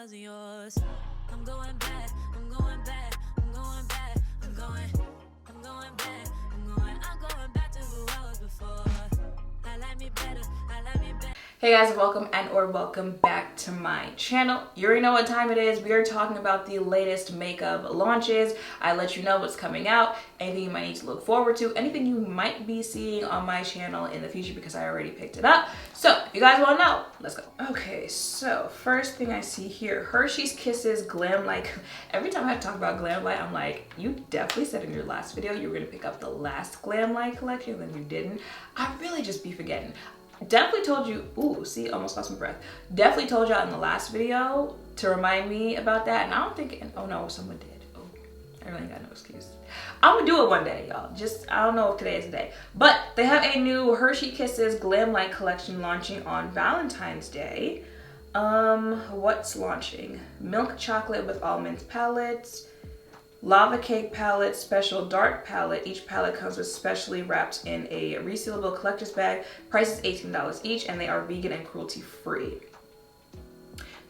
wasn't yours. I'm going back, I'm going back, I'm going back, I'm going back, I'm going back to who I was before. I like me better, I like me better. Hey guys, welcome or welcome back to my channel. You already know what time it is. We are talking about the latest makeup launches. I let you know what's coming out, anything you might need to look forward to, anything you might be seeing on my channel in the future because I already picked it up. So if you guys want to know, let's go. Okay, so first thing I see here, Hershey's Kisses Glamlight. Every time I talk about Glamlight, I'm like, you definitely said in your last video you were gonna pick up the last Glamlight collection, then you didn't. I really just be forgetting. Definitely told you, ooh, see, almost lost my breath. Definitely told y'all in the last video to remind me about that, and I don't think, oh no, someone did. Oh, I really got no excuse. I'm gonna do it one day, y'all. Just, I don't know if today is the day. But they have a new Hershey Kisses Glamlight collection launching on Valentine's Day. What's launching? Milk chocolate with almonds palettes. Lava cake palette, special dark palette. Each palette comes with specially wrapped in a resealable collector's bag. Price is $18 each, and they are vegan and cruelty free.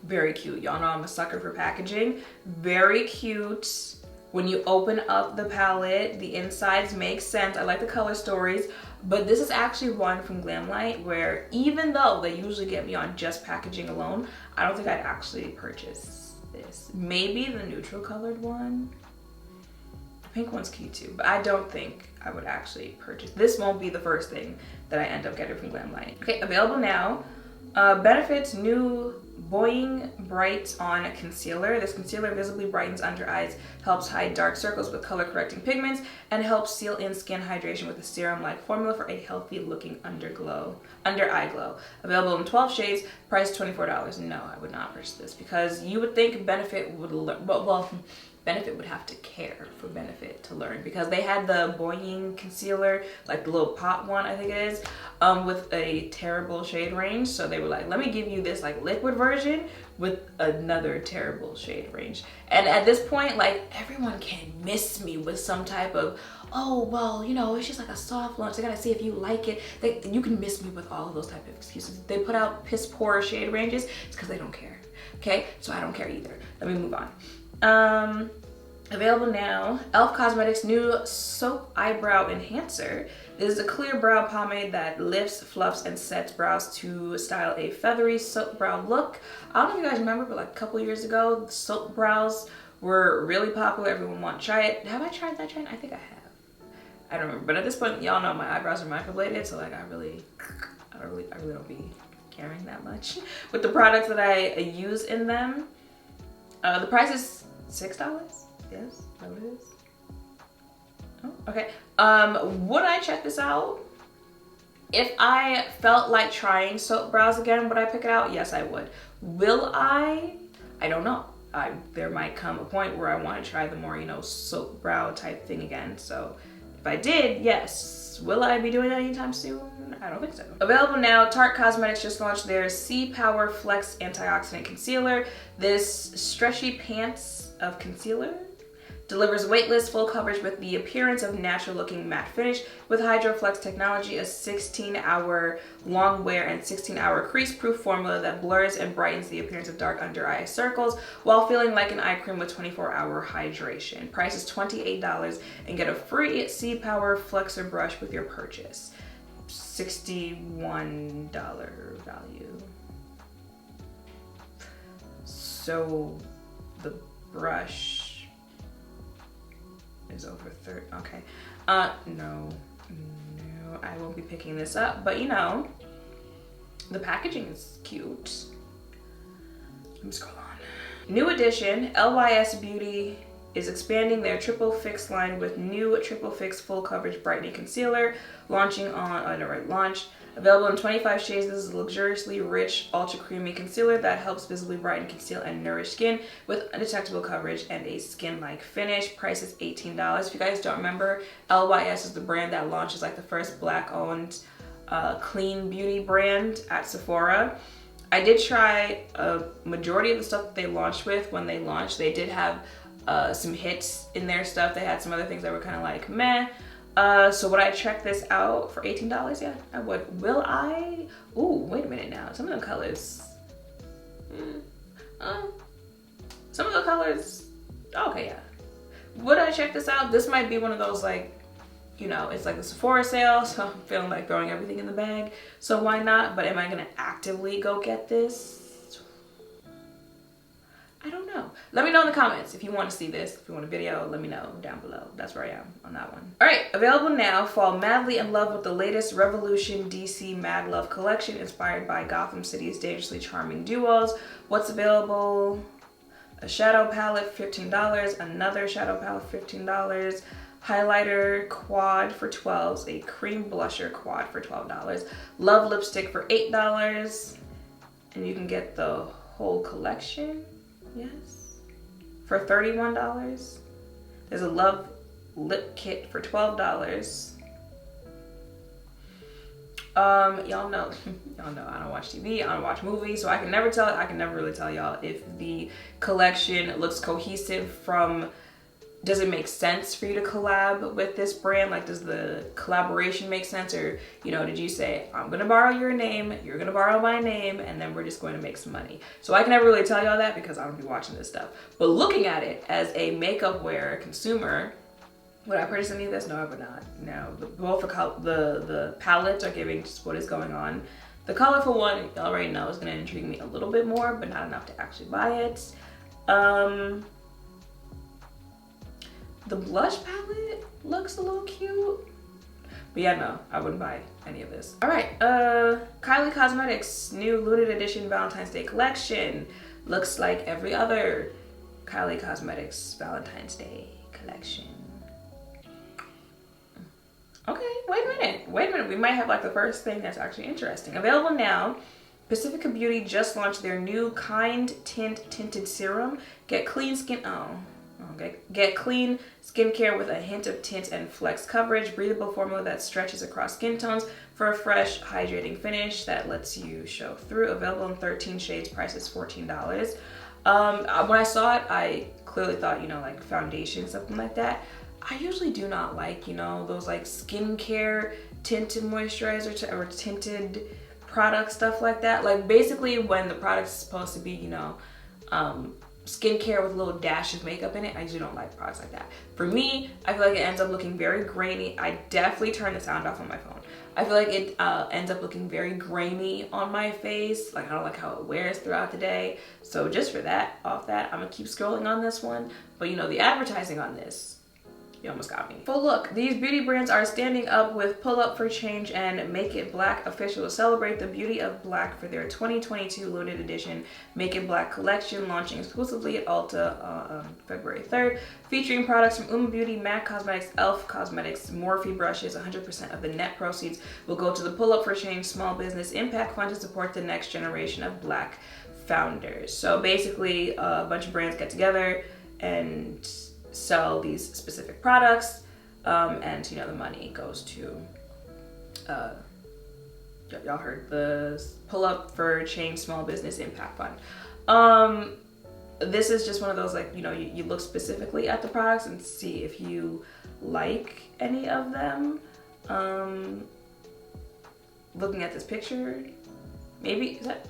Very cute. Y'all know I'm a sucker for packaging. Very cute. When you open up the palette, the insides make sense. I like the color stories, but this is actually one from Glamlight where even though they usually get me on just packaging alone, I don't think I'd actually purchase this. Maybe the neutral colored one. Pink one's cute too, but I don't think I would actually purchase. This won't be the first thing that I end up getting from Glamlight. Okay, available now. Benefits new Boing Bright On Concealer. This concealer visibly brightens under eyes, helps hide dark circles with color correcting pigments, and helps seal in skin hydration with a serum-like formula for a healthy looking under eye glow. Available in 12 shades, price $24. No, I would not purchase this because you would think Benefit would Benefit would have to care for Benefit to learn, because they had the Boing concealer, like the little pot one, I think it is, with a terrible shade range. So they were like, let me give you this like liquid version with another terrible shade range. And at this point, like, everyone can miss me with some type of, oh, well, you know, it's just like a soft launch. They gotta see if you like it. You can miss me with all of those type of excuses. If they put out piss poor shade ranges, it's because they don't care. Okay, so I don't care either. Let me move on. Available now, Elf Cosmetics new Soap Eyebrow Enhancer. This is a clear brow pomade that lifts, fluffs, and sets brows to style a feathery soap brow look. I don't know if you guys remember, but like a couple years ago, soap brows were really popular. Everyone wanted to try it. Have I tried that trend? I think I have. I don't remember, but at this point, y'all know my eyebrows are microbladed, so like I really don't be caring that much with the products that I use in them. The price is $6. Yes, is that what it is? Oh, okay. Would I check this out? If I felt like trying soap brows again, would I pick it out? Yes, I would. Will I? I don't know. There might come a point where I want to try the more, you know, soap brow type thing again. So if I did, yes. Will I be doing that anytime soon? I don't think so. Available now, Tarte Cosmetics just launched their C Power Flex Antioxidant Concealer. This stretchy pants of concealer delivers weightless full coverage with the appearance of natural looking matte finish with HydroFlex technology, a 16-hour long wear and 16-hour crease proof formula that blurs and brightens the appearance of dark under eye circles while feeling like an eye cream with 24-hour hydration. Price is $28 and get a free C Power Flexor brush with your purchase. $61 value. So the brush is over 30. Okay. No, I won't be picking this up, but you know, the packaging is cute. Let me scroll on. New edition, Lys Beauty is expanding their Triple Fix line with new Triple Fix full coverage brightening concealer, launching on, launched. Available in 25 shades, this is a luxuriously rich, ultra creamy concealer that helps visibly brighten, conceal, and nourish skin with undetectable coverage and a skin-like finish. Price is $18. If you guys don't remember, Lys is the brand that launched like the first Black-owned clean beauty brand at Sephora. I did try a majority of the stuff that they launched with when they launched. They did have some hits in their stuff. They had some other things that were kind of like meh. So would I check this out for $18? Yeah, I would. Will I? Ooh, wait a minute now. Some of them colors. $30. Okay, yeah. Would I check this out? This might be one of those, like, you know, it's like a Sephora sale, so I'm feeling like throwing everything in the bag. So why not? But am I gonna actively go get this? I don't know. Let me know in the comments if you want to see this. If you want a video, let me know down below. That's where I am on that one. All right, available now. Fall madly in love with the latest Revolution DC Mad Love collection inspired by Gotham City's dangerously charming duos. What's available? A shadow palette, $15. Another shadow palette, $15. Highlighter quad for $12. A cream blusher quad for $12. Love lipstick for $8. And you can get the whole collection, yes, for $31. There's a love lip kit for $12. Y'all know I don't watch TV, I don't watch movies, so I can never really tell y'all if the collection looks cohesive from, does it make sense for you to collab with this brand? Like, does the collaboration make sense? Or, you know, did you say, I'm gonna borrow your name, you're gonna borrow my name, and then we're just going to make some money? So I can never really tell y'all that because I don't be watching this stuff. But looking at it as a makeup wear consumer, would I purchase any of this? No, I would not. No, both the palettes are giving just what is going on. The colorful one, y'all already know, is gonna intrigue me a little bit more, but not enough to actually buy it. The blush palette looks a little cute. But yeah, no, I wouldn't buy any of this. All right, Kylie Cosmetics, new limited edition Valentine's Day collection. Looks like every other Kylie Cosmetics Valentine's Day collection. Okay, wait a minute. We might have like the first thing that's actually interesting. Available now, Pacifica Beauty just launched their new Kind Tint Tinted Serum. Get clean skincare with a hint of tint and flex coverage. Breathable formula that stretches across skin tones for a fresh, hydrating finish that lets you show through. Available in 13 shades, price is $14. When I saw it, I clearly thought, you know, like foundation, something like that. I usually do not like, you know, those like skincare tinted moisturizer or tinted product stuff like that. Like basically when the product is supposed to be, you know, skincare with a little dash of makeup in it, I usually don't like products like that. For me, I feel like it ends up looking very grainy. I definitely turn the sound off on my phone. I feel like it ends up looking very grainy on my face. Like I don't like how it wears throughout the day. So just for that, I'm gonna keep scrolling on this one. But you know, the advertising on this, you almost got me. But look, these beauty brands are standing up with Pull Up for Change and Make It Black official to celebrate the beauty of black for their 2022 limited edition Make It Black collection, launching exclusively at Ulta on February 3rd, featuring products from Uma Beauty, MAC Cosmetics, e.l.f. Cosmetics, Morphe brushes. 100% of the net proceeds will go to the Pull Up for Change Small Business Impact Fund to support the next generation of black founders. So basically, a bunch of brands get together and sell these specific products, and you know, the money goes to y'all heard the Pull Up for Change Small Business Impact Fund. This is just one of those, like, you know, you look specifically at the products and see if you like any of them. Looking at this picture, maybe, is that,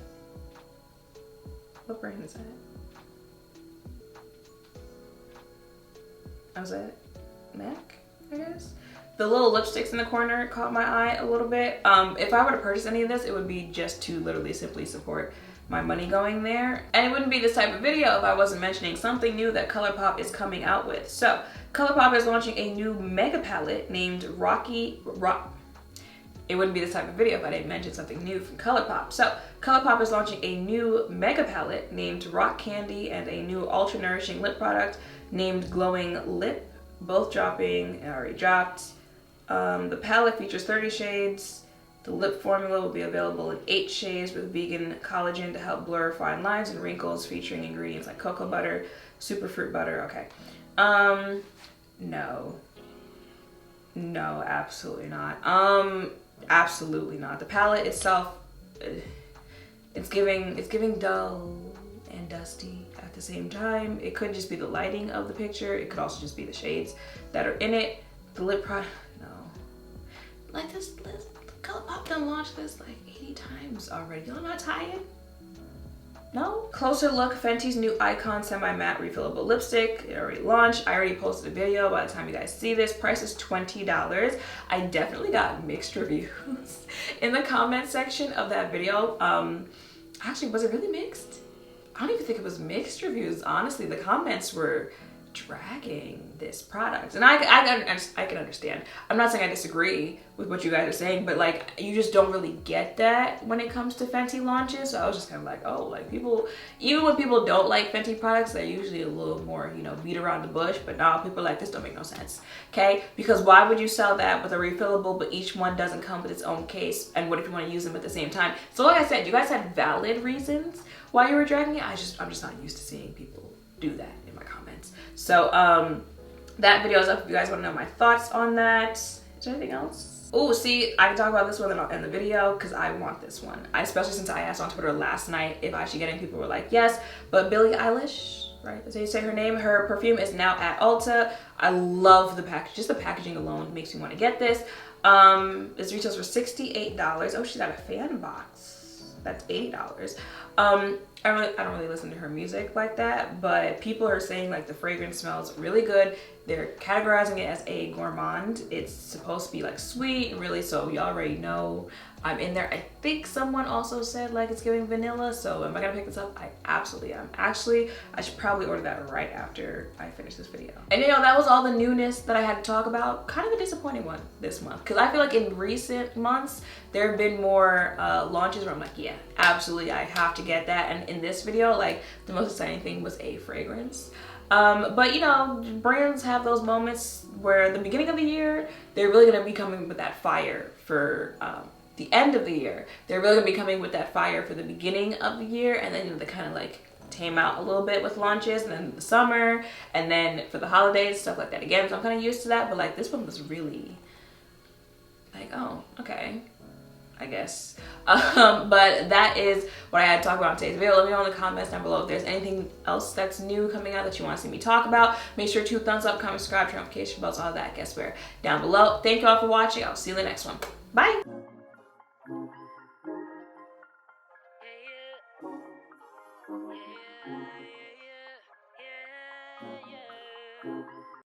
what brand is that? Was it MAC, I guess? The little lipsticks in the corner caught my eye a little bit. If I were to purchase any of this, it would be just to literally simply support my money going there. And it wouldn't be this type of video if I wasn't mentioning something new that Colourpop is coming out with. So Colourpop is launching a new mega palette named It wouldn't be this type of video if I didn't mention something new from Colourpop. So Colourpop is launching a new mega palette named Rock Candy and a new ultra nourishing lip product named Glowing Lip, both dropping, already dropped. The palette features 30 shades. The lip formula will be available in 8 shades with vegan collagen to help blur fine lines and wrinkles, featuring ingredients like cocoa butter, superfruit butter. Okay. No, absolutely not. Absolutely not. The palette itself, it's giving dull and dusty at the same time. It could just be the lighting of the picture. It could also just be the shades that are in it. The lip product, no. Like this Colourpop done launched this like 80 times already. Y'all not tired? No? Closer look, Fenty's new Icon Semi-Matte Refillable Lipstick. It already launched. I already posted a video. By the time you guys see this, price is $20. I definitely got mixed reviews in the comment section of that video. Actually, was it really mixed? I don't even think it was mixed reviews. Honestly, the comments were dragging this product, and I can understand. I'm not saying I disagree with what you guys are saying, but like, you just don't really get that when it comes to Fenty launches. So I was just kind of like, oh, like, people, even when people don't like Fenty products, they're usually a little more, you know, beat around the bush. But now people are like, this don't make no sense, okay? Because why would you sell that with a refillable, but each one doesn't come with its own case? And what if you want to use them at the same time? So like I said, you guys had valid reasons why you were dragging it. I'm just not used to seeing people do that in my comments. So that video is up if you guys want to know my thoughts on that. Is there anything else? Oh, see, I can talk about this one in the video because I want this one. Especially since I asked on Twitter last night if I should get it. People were like, yes. But Billie Eilish, right? That's how you say her name. Her perfume is now at Ulta. I love the package. Just the packaging alone makes me want to get this. This retails for $68. Oh, she's got a fan box. That's $80. I don't really listen to her music like that, but people are saying like the fragrance smells really good. They're categorizing it as a gourmand. It's supposed to be like sweet, really, so you already know I'm in there. I think someone also said like it's giving vanilla, so am I gonna pick this up? I absolutely am. Actually, I should probably order that right after I finish this video. And you know, that was all the newness that I had to talk about. Kind of a disappointing one this month, because I feel like in recent months there have been more launches where I'm like, yeah, absolutely, I have to get that. And in this video, like, the most exciting thing was a fragrance. But you know, brands have those moments where at the beginning of the year, they're really gonna be coming with that fire for the end of the year. They're really gonna be coming with that fire for the beginning of the year, and then, you know, they kind of like tame out a little bit with launches, and then the summer, and then for the holidays, stuff like that again. So I'm kind of used to that, but like this one was really like, oh, okay, I guess. But that is what I had to talk about in today's video. Let me know in the comments down below if there's anything else that's new coming out that you want to see me talk about. Make sure to thumbs up, comment, subscribe, turn notification bells, all that, guess where, down below. Thank you all for watching. I'll see you in the next one. Bye.